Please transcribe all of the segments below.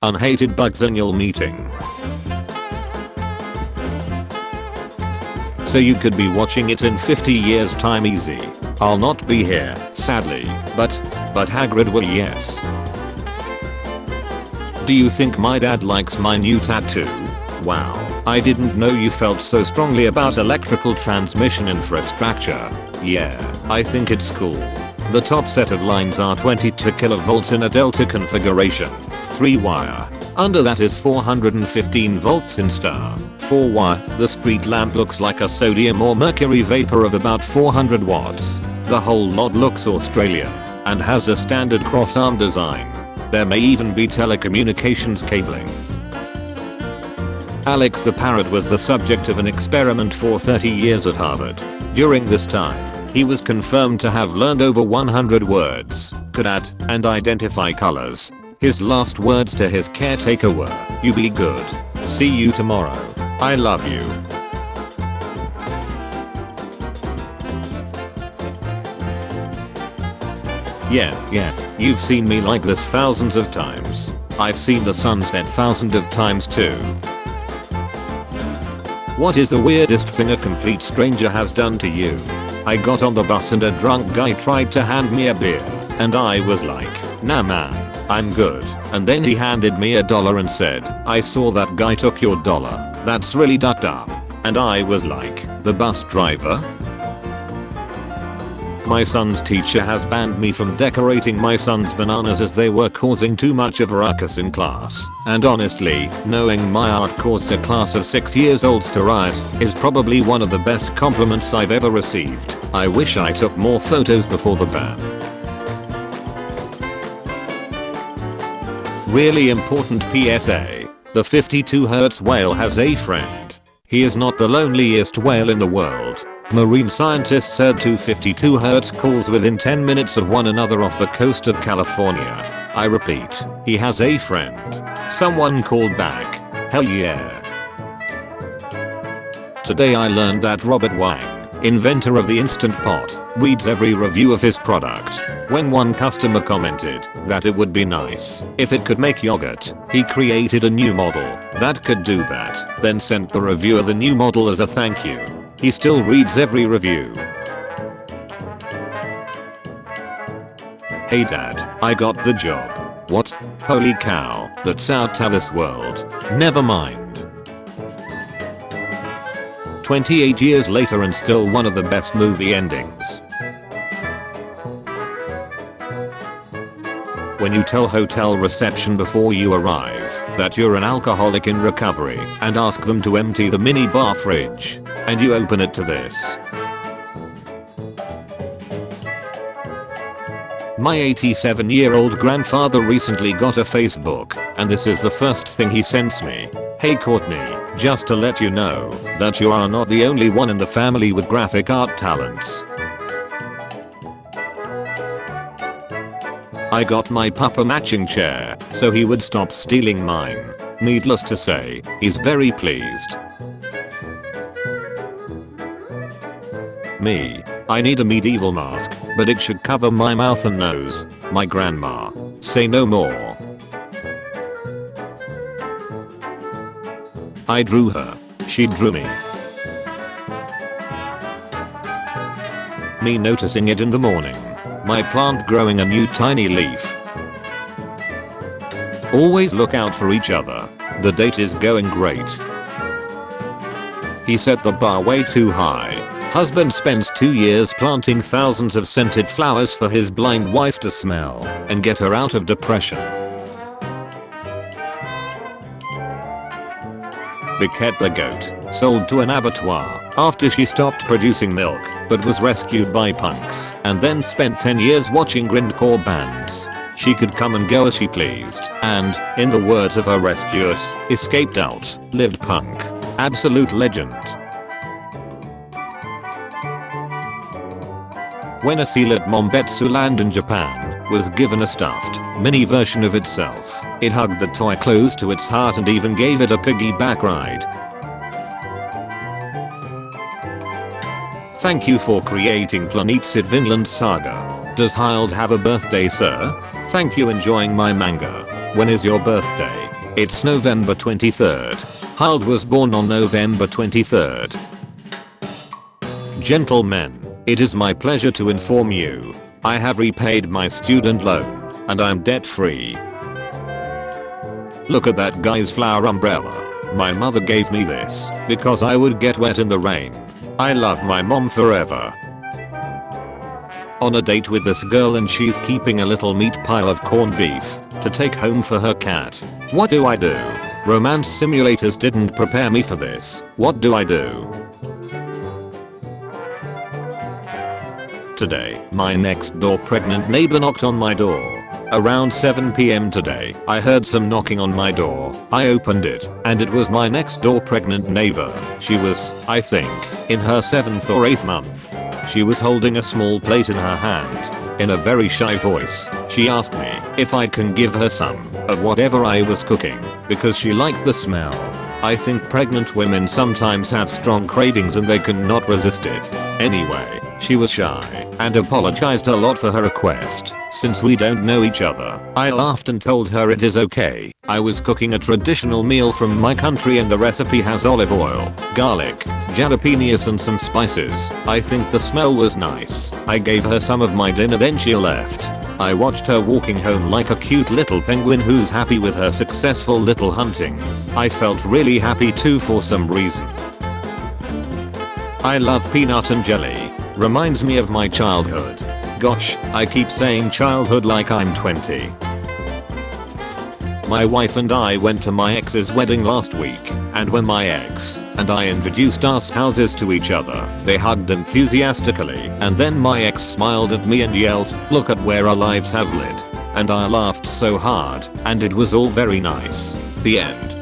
Unhated bugs annual meeting. So you could be watching it in 50 years time easy. I'll not be here, sadly, but Hagrid will, yes. Do you think my dad likes my new tattoo? Wow, I didn't know you felt so strongly about electrical transmission infrastructure. Yeah, I think it's cool. The top set of lines are 22 kilovolts in a delta configuration, 3 wire. Under that is 415 volts in star, 4 wire. The street lamp looks like a sodium or mercury vapor of about 400 watts. The whole lot looks Australian and has a standard cross-arm design. There may even be telecommunications cabling. Alex the parrot was the subject of an experiment for 30 years at Harvard. During this time, he was confirmed to have learned over 100 words, could add and identify colors. His last words to his caretaker were, "You be good. See you tomorrow. I love you." Yeah, you've seen me like this thousands of times. I've seen the sunset thousands of times too. What is the weirdest thing a complete stranger has done to you? I got on the bus and a drunk guy tried to hand me a beer, and I was like, "Nah man, I'm good." And then he handed me $1 and said, "I saw that guy took your dollar. That's really ducked up." And I was like, "The bus driver?" My son's teacher has banned me from decorating my son's bananas as they were causing too much of a ruckus in class. And honestly, knowing my art caused a class of 6 years olds to riot is probably one of the best compliments I've ever received. I wish I took more photos before the ban. Really important PSA. The 52 Hz whale has a friend. He is not the loneliest whale in the world. Marine scientists heard 2 52 Hz calls within 10 minutes of one another off the coast of California. I repeat, he has a friend. Someone called back. Hell yeah. Today I learned that Robert Wang, inventor of the Instant Pot, reads every review of his product. When one customer commented that it would be nice if it could make yogurt, he created a new model that could do that, then sent the reviewer the new model as a thank you. He still reads every review. Hey dad, I got the job. What? Holy cow, that's out of this world. Never mind. 28 years later and still one of the best movie endings. When you tell hotel reception before you arrive that you're an alcoholic in recovery and ask them to empty the mini bar fridge, and you open it to this. My 87-year-old grandfather recently got a Facebook, and this is the first thing he sends me. "Hey Courtney, just to let you know that you are not the only one in the family with graphic art talents. I got my papa matching chair so he would stop stealing mine. Needless to say, he's very pleased." Me. I need a medieval mask, but it should cover my mouth and nose. My grandma. Say no more. I drew her. She drew me. Me noticing it in the morning. My plant growing a new tiny leaf. Always look out for each other. The date is going great. He set the bar way too high. Husband spends 2 years planting thousands of scented flowers for his blind wife to smell and get her out of depression. Biquette the goat, sold to an abattoir after she stopped producing milk but was rescued by punks and then spent 10 years watching grindcore bands. She could come and go as she pleased and, in the words of her rescuers, escaped out, lived punk. Absolute legend. When a seal at Mombetsu Land in Japan was given a stuffed, mini version of itself, it hugged the toy close to its heart and even gave it a piggyback ride. Thank you for creating Planetsid Vinland Saga. Does Hild have a birthday, sir? Thank you, enjoying my manga. When is your birthday? It's November 23rd. Harold was born on November 23rd. Gentlemen, it is my pleasure to inform you. I have repaid my student loan, and I'm debt free. Look at that guy's flower umbrella. My mother gave me this because I would get wet in the rain. I love my mom forever. On a date with this girl and she's keeping a little meat pile of corned beef to take home for her cat. What do I do? Romance simulators didn't prepare me for this. What do I do? Today, my next door pregnant neighbor knocked on my door. Around 7 p.m. today, I heard some knocking on my door. I opened it, and it was my next door pregnant neighbor. She was, I think, in her 7th or 8th month. She was holding a small plate in her hand. In a very shy voice, she asked me if I can give her some of whatever I was cooking, because she liked the smell. I think pregnant women sometimes have strong cravings and they cannot resist it. Anyway, she was shy and apologized a lot for her request. Since we don't know each other, I laughed and told her it is okay. I was cooking a traditional meal from my country and the recipe has olive oil, garlic, jalapenos and some spices. I think the smell was nice. I gave her some of my dinner, then she left. I watched her walking home like a cute little penguin who's happy with her successful little hunting. I felt really happy too for some reason. I love peanut and jelly. Reminds me of my childhood. Gosh, I keep saying childhood like I'm 20. My wife and I went to my ex's wedding last week, and when my ex and I introduced our spouses to each other, they hugged enthusiastically, and then my ex smiled at me and yelled, "Look at where our lives have led." And I laughed so hard, and it was all very nice. The end.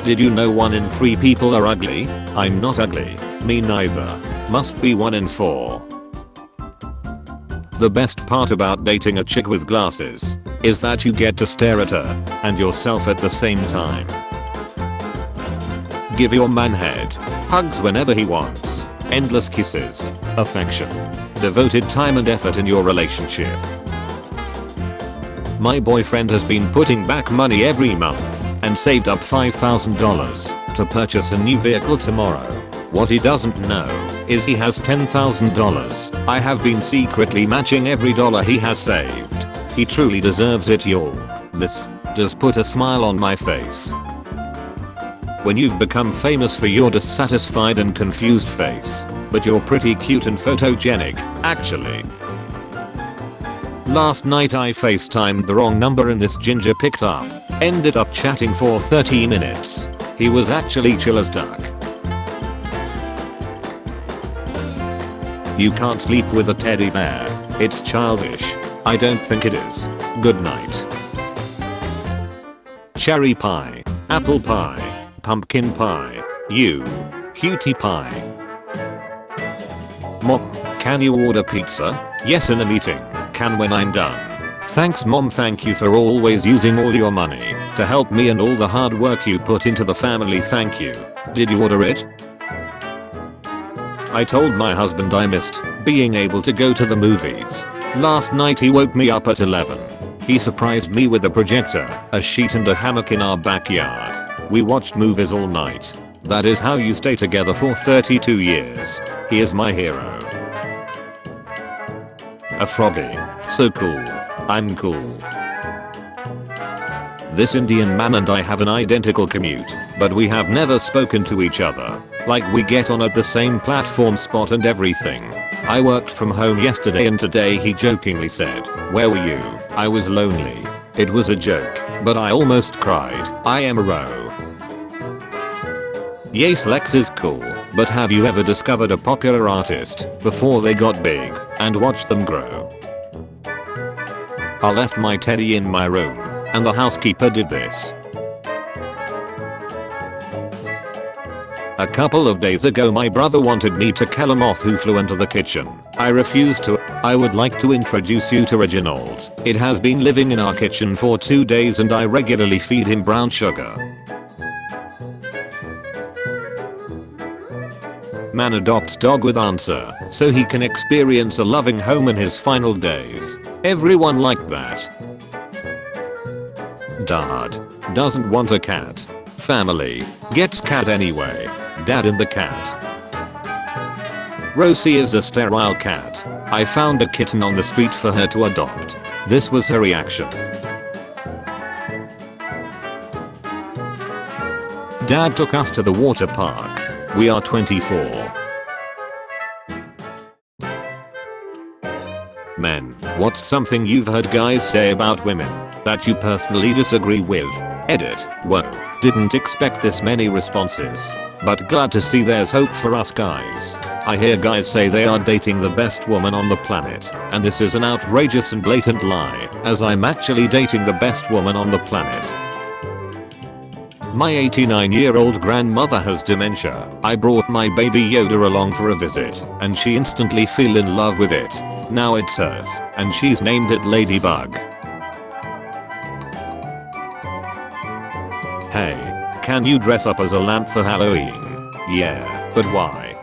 Did you know 1 in 3 people are ugly? I'm not ugly. Me neither. Must be 1 in 4. The best part about dating a chick with glasses is that you get to stare at her and yourself at the same time. Give your man head, hugs whenever he wants, endless kisses, affection, devoted time and effort in your relationship. My boyfriend has been putting back money every month and saved up $5,000 to purchase a new vehicle tomorrow. What he doesn't know is he has $10,000. I have been secretly matching every dollar he has saved. He truly deserves it, y'all. This does put a smile on my face. When you've become famous for your dissatisfied and confused face, but you're pretty cute and photogenic, actually. Last night I FaceTimed the wrong number and this ginger picked up. Ended up chatting for 30 minutes. He was actually chill as duck. You can't sleep with a teddy bear. It's childish. I don't think it is. Good night. Cherry pie, apple pie, pumpkin pie, you, cutie pie. Mom, can you order pizza? Yes, in a meeting. Can when I'm done. Thanks mom, thank you for always using all your money to help me and all the hard work you put into the family, thank you. Did you order it? I told my husband I missed being able to go to the movies. Last night he woke me up at 11. He surprised me with a projector, a sheet and a hammock in our backyard. We watched movies all night. That is how you stay together for 32 years. He is my hero. A froggy. So cool. I'm cool. This Indian man and I have an identical commute, but we have never spoken to each other. Like we get on at the same platform spot and everything. I worked from home yesterday and today he jokingly said, "Where were you?" I was lonely. It was a joke, but I almost cried. I am a row. Yes, Lex is cool, but have you ever discovered a popular artist before they got big and watched them grow? I left my teddy in my room, and the housekeeper did this. A couple of days ago my brother wanted me to kill a moth who flew into the kitchen. I refused to. I would like to introduce you to Reginald. It has been living in our kitchen for 2 days and I regularly feed him brown sugar. Man adopts dog with answer so he can experience a loving home in his final days. Everyone like that. Dad doesn't want a cat. Family gets cat anyway. Dad and the cat. Rosie is a sterile cat. I found a kitten on the street for her to adopt. This was her reaction. Dad took us to the water park. We are 24. Men, what's something you've heard guys say about women that you personally disagree with? Edit. Whoa, didn't expect this many responses. But glad to see there's hope for us guys. I hear guys say they are dating the best woman on the planet, and this is an outrageous and blatant lie, as I'm actually dating the best woman on the planet. My 89-year-old grandmother has dementia. I brought my baby Yoda along for a visit, and she instantly fell in love with it. Now it's hers, and she's named it Ladybug. Hey, can you dress up as a lamp for Halloween? Yeah, but why?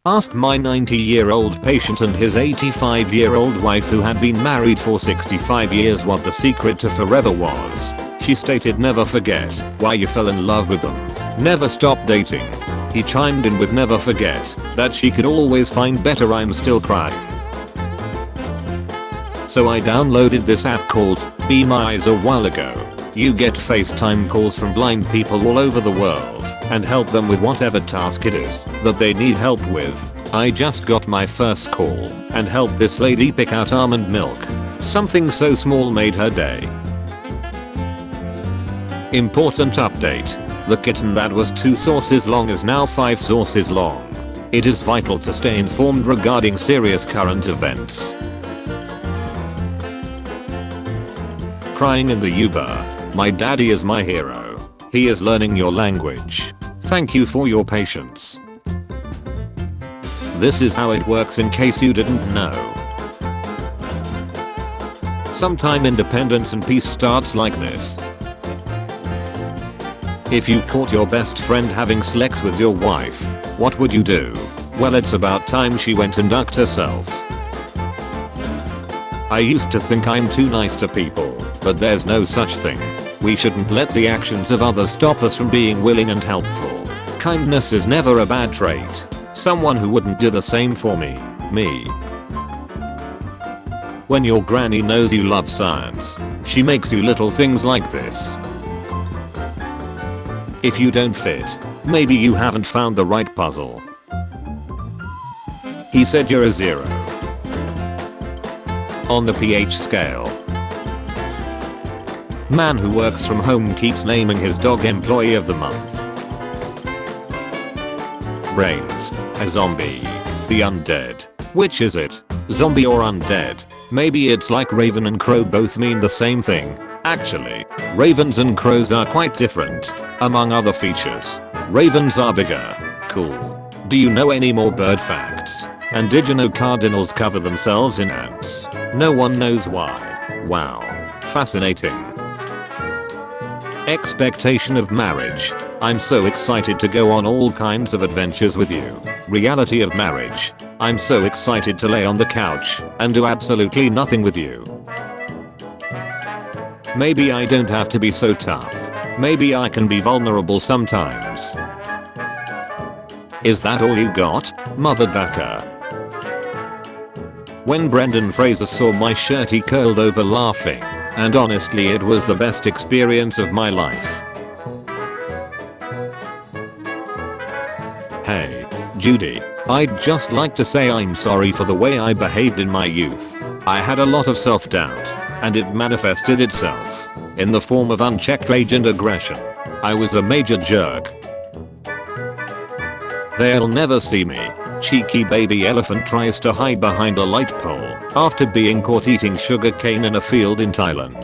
Asked my 90-year-old patient and his 85-year-old wife who had been married for 65 years what the secret to forever was. She stated never forget why you fell in love with them. Never stop dating. He chimed in with never forget that she could always find better. I'm still crying. So I downloaded this app called Be My Eyes a while ago. You get FaceTime calls from blind people all over the world and help them with whatever task it is that they need help with. I just got my first call and helped this lady pick out almond milk. Something so small made her day. Important update. The kitten that was 2 sources long is now 5 sources long. It is vital to stay informed regarding serious current events. Crying in the Uber. My daddy is my hero. He is learning your language. Thank you for your patience. This is how it works in case you didn't know. Sometime independence and peace starts like this. If you caught your best friend having sex with your wife, what would you do? Well, it's about time she went and ducked herself. I used to think I'm too nice to people, but there's no such thing. We shouldn't let the actions of others stop us from being willing and helpful. Kindness is never a bad trait. Someone who wouldn't do the same for me. When your granny knows you love science, she makes you little things like this. If you don't fit, maybe you haven't found the right puzzle. He said you're a 0. On the pH scale. Man who works from home keeps naming his dog Employee of the Month. Brains. A zombie. The undead. Which is it? Zombie or undead? Maybe it's like raven and crow both mean the same thing. Actually, ravens and crows are quite different. Among other features, ravens are bigger. Cool. Do you know any more bird facts? And did you know cardinals cover themselves in ants? No one knows why. Wow. Fascinating. Expectation of marriage. I'm so excited to go on all kinds of adventures with you. Reality of marriage. I'm so excited to lay on the couch and do absolutely nothing with you. Maybe I don't have to be so tough. Maybe I can be vulnerable sometimes. Is that all you got, mother ducker? When Brendan Fraser saw my shirt he curled over laughing, and honestly it was the best experience of my life. Hey, Judy, I'd just like to say I'm sorry for the way I behaved in my youth. I had a lot of self-doubt, and it manifested itself in the form of unchecked rage and aggression. I was a major jerk. They'll never see me. Cheeky baby elephant tries to hide behind a light pole after being caught eating sugar cane in a field in Thailand.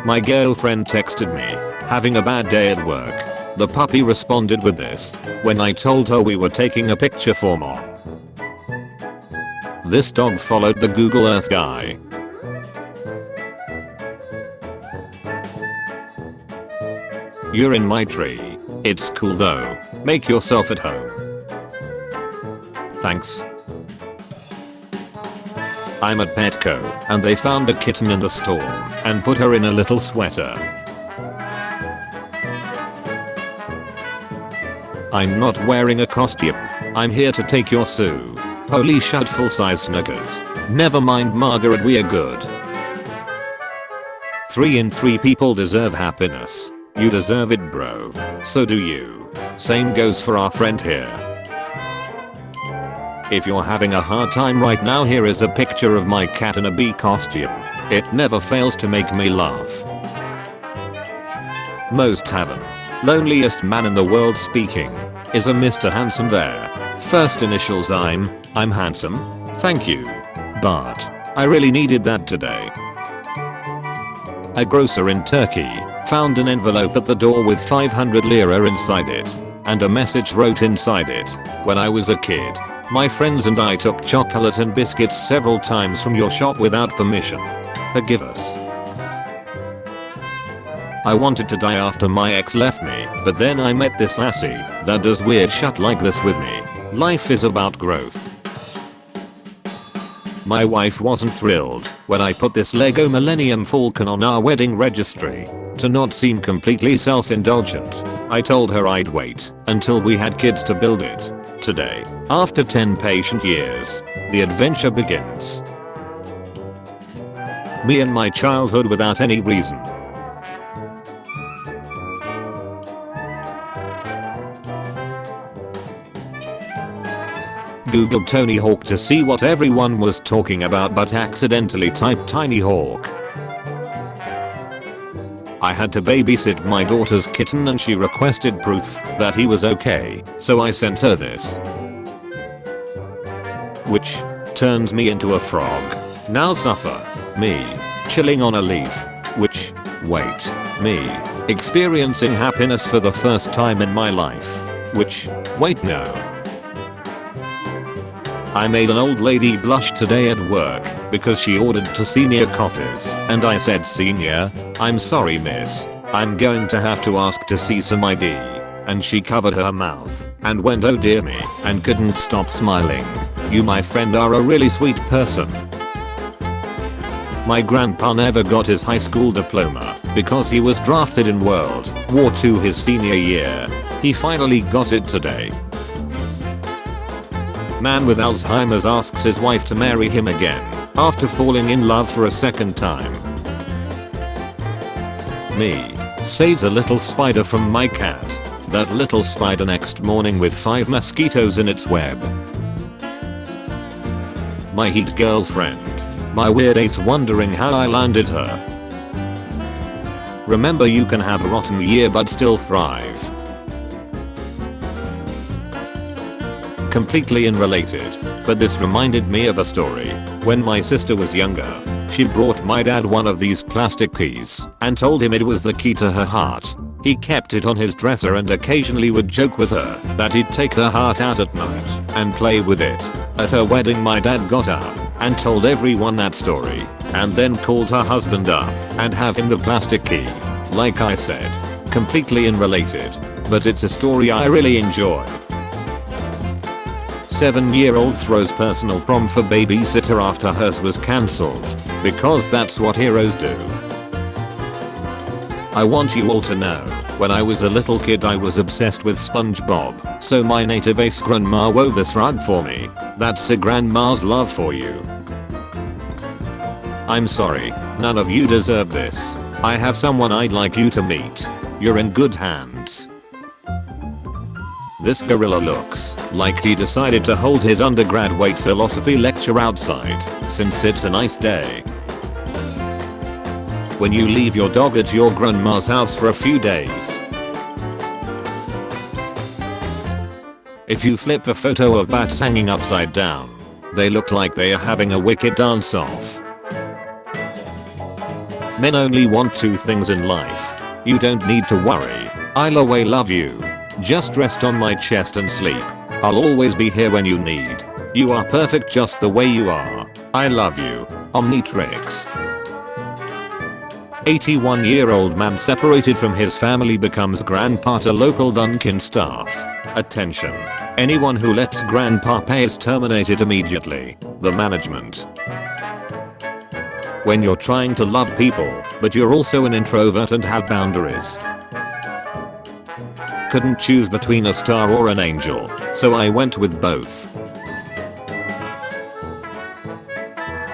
My girlfriend texted me, having a bad day at work. The puppy responded with this when I told her we were taking a picture for Mom. This dog followed the Google Earth guy. You're in my tree. It's cool though. Make yourself at home. Thanks. I'm at Petco and they found a kitten in the store and put her in a little sweater. I'm not wearing a costume. I'm here to take your sue. Holy shit, full size Snickers. Never mind Margaret, we are good. 3 in 3 people deserve happiness. You deserve it, bro. So do you. Same goes for our friend here. If you're having a hard time right now, here is a picture of my cat in a bee costume. It never fails to make me laugh. Most heaven. Loneliest man in the world speaking. Is a Mr. Handsome there? First initials I'm handsome. Thank you. But I really needed that today. A grocer in Turkey found an envelope at the door with 500 lira inside it. And a message wrote inside it. When I was a kid, my friends and I took chocolate and biscuits several times from your shop without permission. Forgive us. I wanted to die after my ex left me, but then I met this lassie that does weird shit like this with me. Life is about growth. My wife wasn't thrilled when I put this Lego Millennium Falcon on our wedding registry. To not seem completely self-indulgent, I told her I'd wait until we had kids to build it. Today, after 10 patient years, the adventure begins. Me and my childhood without any reason. Googled Tony Hawk to see what everyone was talking about, but accidentally typed Tiny Hawk. I had to babysit my daughter's kitten and she requested proof that he was okay, so I sent her this. Which turns me into a frog. Now suffer. Me. Chilling on a leaf. Which, wait. Me. Experiencing happiness for the first time in my life. Which, wait, no. I made an old lady blush today at work because she ordered 2 senior coffees and I said, "Senior, I'm sorry miss, I'm going to have to ask to see some ID." And she covered her mouth and went, "Oh dear me," and couldn't stop smiling. You, my friend, are a really sweet person. My grandpa never got his high school diploma because he was drafted in World War II his senior year. He finally got it today. Man with Alzheimer's asks his wife to marry him again after falling in love for a second time. Me. Saves a little spider from my cat. That little spider next morning with 5 mosquitoes in its web. My heat girlfriend. My weird ace wondering how I landed her. Remember, you can have a rotten year but still thrive. Completely unrelated, but this reminded me of a story. When my sister was younger, she brought my dad one of these plastic keys and told him it was the key to her heart. He kept it on his dresser and occasionally would joke with her that he'd take her heart out at night and play with it. At her wedding, my dad got up and told everyone that story and then called her husband up and have him the plastic key. Like I said, completely unrelated, but it's a story I really enjoy. 7-year-old throws personal prom for babysitter after hers was cancelled, because that's what heroes do. I want you all to know, when I was a little kid I was obsessed with SpongeBob, so my native ace grandma wove this rug for me. That's a grandma's love for you. I'm sorry, none of you deserve this. I have someone I'd like you to meet. You're in good hands. This gorilla looks like he decided to hold his undergraduate philosophy lecture outside, since it's a nice day. When you leave your dog at your grandma's house for a few days. If you flip a photo of bats hanging upside down, they look like they are having a wicked dance off. Men only want 2 things in life. You don't need to worry. I'll always love you. Just rest on my chest and sleep. I'll always be here when you need. You are perfect just the way you are. I love you. Omnitrix. 81-year-old man separated from his family becomes grandpa to local Dunkin' staff. Attention. Anyone who lets grandpa pay is terminated immediately. The management. When you're trying to love people, but you're also an introvert and have boundaries. Couldn't choose between a star or an angel, so I went with both.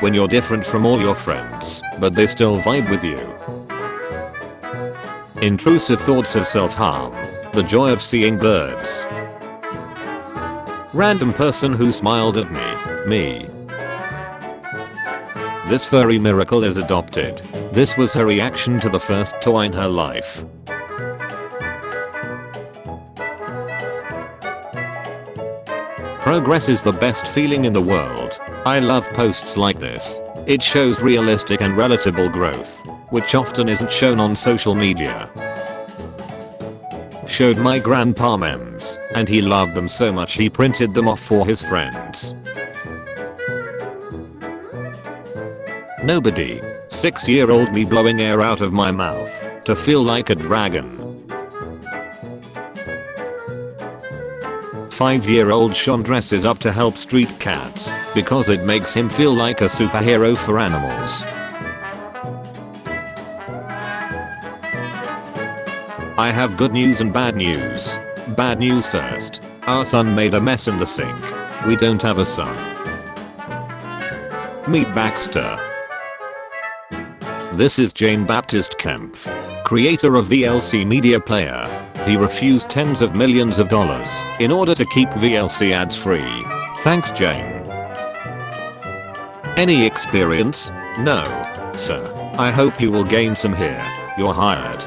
When you're different from all your friends, but they still vibe with you. Intrusive thoughts of self-harm. The joy of seeing birds. Random person who smiled at me. This furry miracle is adopted. This was her reaction to the first toy in her life. Progress is the best feeling in the world. I love posts like this. It shows realistic and relatable growth, which often isn't shown on social media. Showed my grandpa memes, and he loved them so much he printed them off for his friends. Nobody. 6-year-old me blowing air out of my mouth to feel like a dragon. 5-year-old Sean dresses up to help street cats because it makes him feel like a superhero for animals. I have good news and bad news. Bad news first. Our son made a mess in the sink. We don't have a son. Meet Baxter. This is Jane Baptist Kempf, creator of VLC Media Player. He refused tens of millions of dollars in order to keep VLC ads free. Thanks, Jane. Any experience? No, sir. I hope you will gain some here. You're hired.